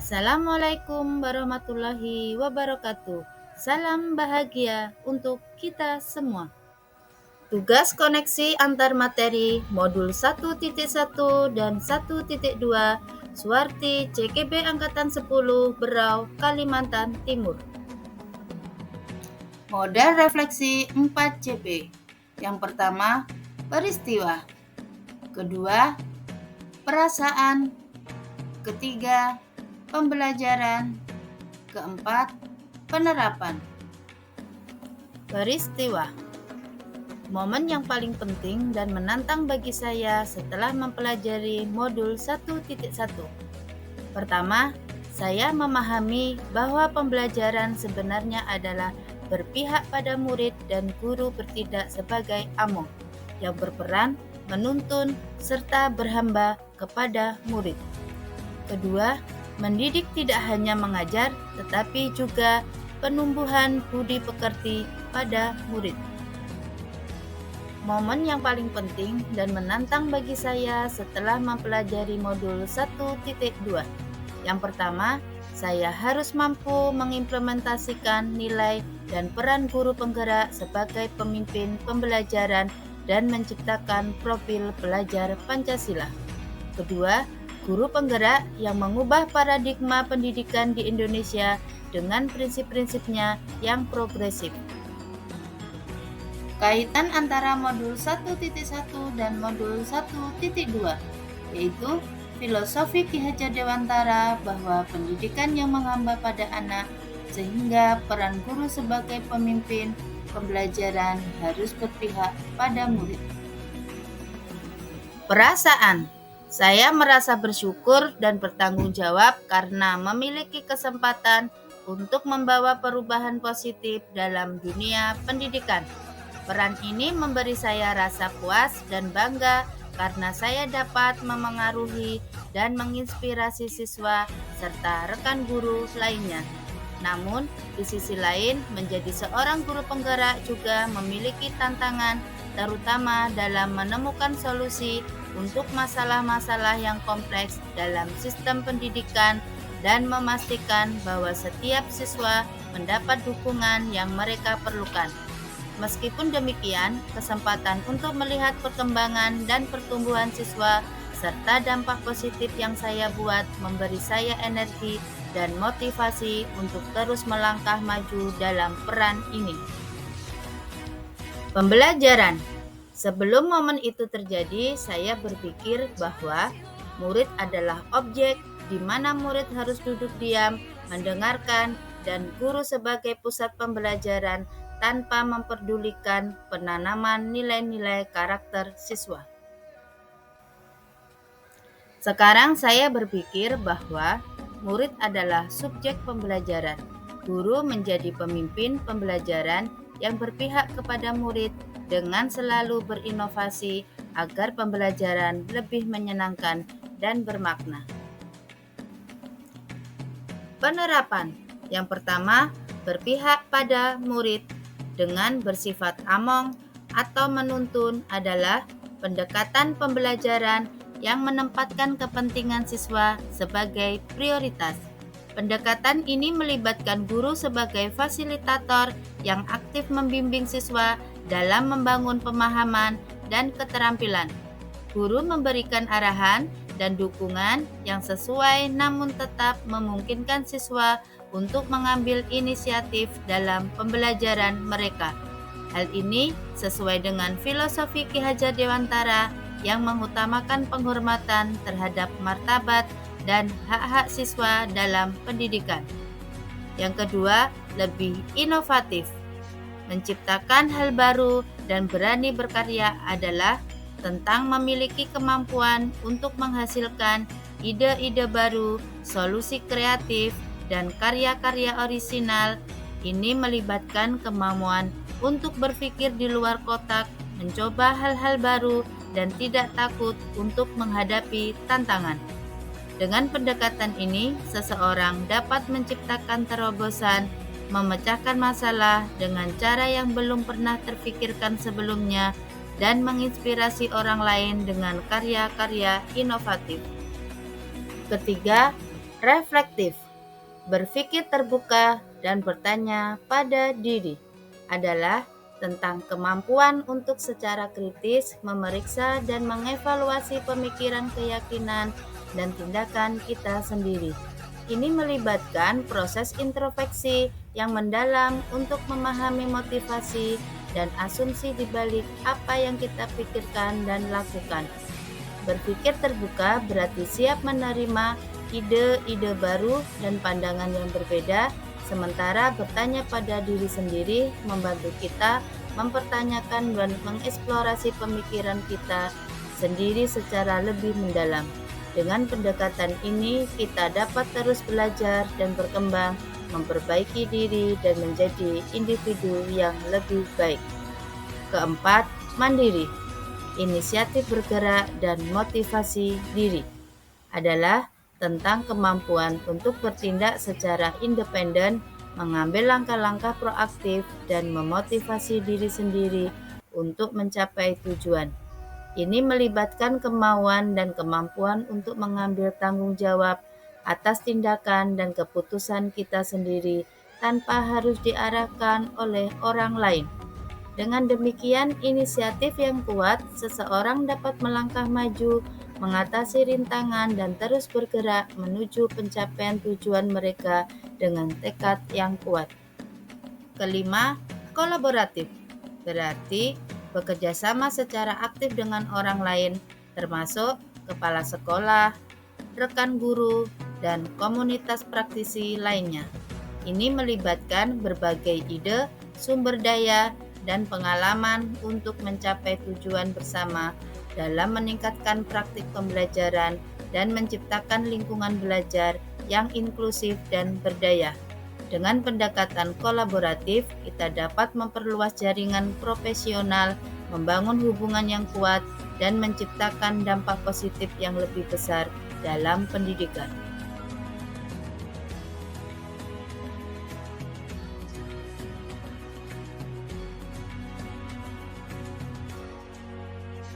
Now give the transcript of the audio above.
Assalamualaikum warahmatullahi wabarakatuh. Salam bahagia untuk kita semua. Tugas koneksi antar materi modul 1.1 dan 1.2 Suwarti CKB Angkatan 10 Berau, Kalimantan Timur. Model refleksi 4CP. Yang pertama, peristiwa. Kedua, perasaan. Ketiga, pembelajaran. Keempat, penerapan. Peristiwa. Momen yang paling penting dan menantang bagi saya setelah mempelajari modul 1.1. Pertama, saya memahami bahwa pembelajaran sebenarnya adalah berpihak pada murid dan guru bertindak sebagai among yang berperan menuntun serta berhamba kepada murid. Kedua, mendidik tidak hanya mengajar, tetapi juga penumbuhan budi pekerti pada murid. Momen yang paling penting dan menantang bagi saya setelah mempelajari modul 1.2. Yang pertama, saya harus mampu mengimplementasikan nilai dan peran guru penggerak sebagai pemimpin pembelajaran dan menciptakan profil pelajar Pancasila. Kedua, guru penggerak yang mengubah paradigma pendidikan di Indonesia dengan prinsip-prinsipnya yang progresif. Kaitan antara modul 1.1 dan modul 1.2, yaitu filosofi Ki Hajar Dewantara bahwa pendidikan yang menghamba pada anak, sehingga peran guru sebagai pemimpin pembelajaran harus berpihak pada murid. Perasaan. Saya merasa bersyukur dan bertanggung jawab karena memiliki kesempatan untuk membawa perubahan positif dalam dunia pendidikan. Peran ini memberi saya rasa puas dan bangga karena saya dapat memengaruhi dan menginspirasi siswa serta rekan guru lainnya. Namun, di sisi lain, menjadi seorang guru penggerak juga memiliki tantangan, terutama dalam menemukan solusi untuk masalah-masalah yang kompleks dalam sistem pendidikan dan memastikan bahwa setiap siswa mendapat dukungan yang mereka perlukan. Meskipun demikian, kesempatan untuk melihat perkembangan dan pertumbuhan siswa serta dampak positif yang saya buat memberi saya energi dan motivasi untuk terus melangkah maju dalam peran ini. Pembelajaran. Sebelum momen itu terjadi, saya berpikir bahwa murid adalah objek di mana murid harus duduk diam, mendengarkan, dan guru sebagai pusat pembelajaran tanpa memperdulikan penanaman nilai-nilai karakter siswa. Sekarang saya berpikir bahwa murid adalah subjek pembelajaran. Guru menjadi pemimpin pembelajaran yang berpihak kepada murid dengan selalu berinovasi agar pembelajaran lebih menyenangkan dan bermakna. Penerapan. Yang pertama, berpihak pada murid dengan bersifat among atau menuntun adalah pendekatan pembelajaran yang menempatkan kepentingan siswa sebagai prioritas. Pendekatan ini melibatkan guru sebagai fasilitator yang aktif membimbing siswa dalam membangun pemahaman dan keterampilan. Guru memberikan arahan dan dukungan yang sesuai namun tetap memungkinkan siswa untuk mengambil inisiatif dalam pembelajaran mereka. Hal ini sesuai dengan filosofi Ki Hajar Dewantara yang mengutamakan penghormatan terhadap martabat dan hak-hak siswa dalam pendidikan. Yang kedua, lebih inovatif. Menciptakan hal baru dan berani berkarya adalah tentang memiliki kemampuan untuk menghasilkan ide-ide baru, solusi kreatif, dan karya-karya orisinal. Ini melibatkan kemampuan untuk berpikir di luar kotak, mencoba hal-hal baru, dan tidak takut untuk menghadapi tantangan. Dengan pendekatan ini, seseorang dapat menciptakan terobosan, memecahkan masalah dengan cara yang belum pernah terpikirkan sebelumnya, dan menginspirasi orang lain dengan karya-karya inovatif. Ketiga, Reflektif, berpikir terbuka dan bertanya pada diri adalah tentang kemampuan untuk secara kritis memeriksa dan mengevaluasi pemikiran, keyakinan, dan tindakan kita sendiri. Ini melibatkan proses introspeksi yang mendalam untuk memahami motivasi dan asumsi di balik apa yang kita pikirkan dan lakukan. Berpikir terbuka berarti siap menerima ide-ide baru dan pandangan yang berbeda, sementara bertanya pada diri sendiri membantu kita mempertanyakan dan mengeksplorasi pemikiran kita sendiri secara lebih mendalam. Dengan pendekatan ini, kita dapat terus belajar dan berkembang, memperbaiki diri, dan menjadi individu yang lebih baik. Keempat, mandiri. Inisiatif bergerak dan motivasi diri adalah tentang kemampuan untuk bertindak secara independen, mengambil langkah-langkah proaktif, dan memotivasi diri sendiri untuk mencapai tujuan. Ini melibatkan kemauan dan kemampuan untuk mengambil tanggung jawab atas tindakan dan keputusan kita sendiri tanpa harus diarahkan oleh orang lain. Dengan demikian, inisiatif yang kuat, seseorang dapat melangkah maju, mengatasi rintangan, dan terus bergerak menuju pencapaian tujuan mereka dengan tekad yang kuat. Kelima, kolaboratif, berarti bekerja sama secara aktif dengan orang lain, termasuk kepala sekolah, rekan guru, dan komunitas praktisi lainnya. Ini melibatkan berbagai ide, sumber daya, dan pengalaman untuk mencapai tujuan bersama dalam meningkatkan praktik pembelajaran dan menciptakan lingkungan belajar yang inklusif dan berdaya. Dengan pendekatan kolaboratif, kita dapat memperluas jaringan profesional, membangun hubungan yang kuat, dan menciptakan dampak positif yang lebih besar dalam pendidikan.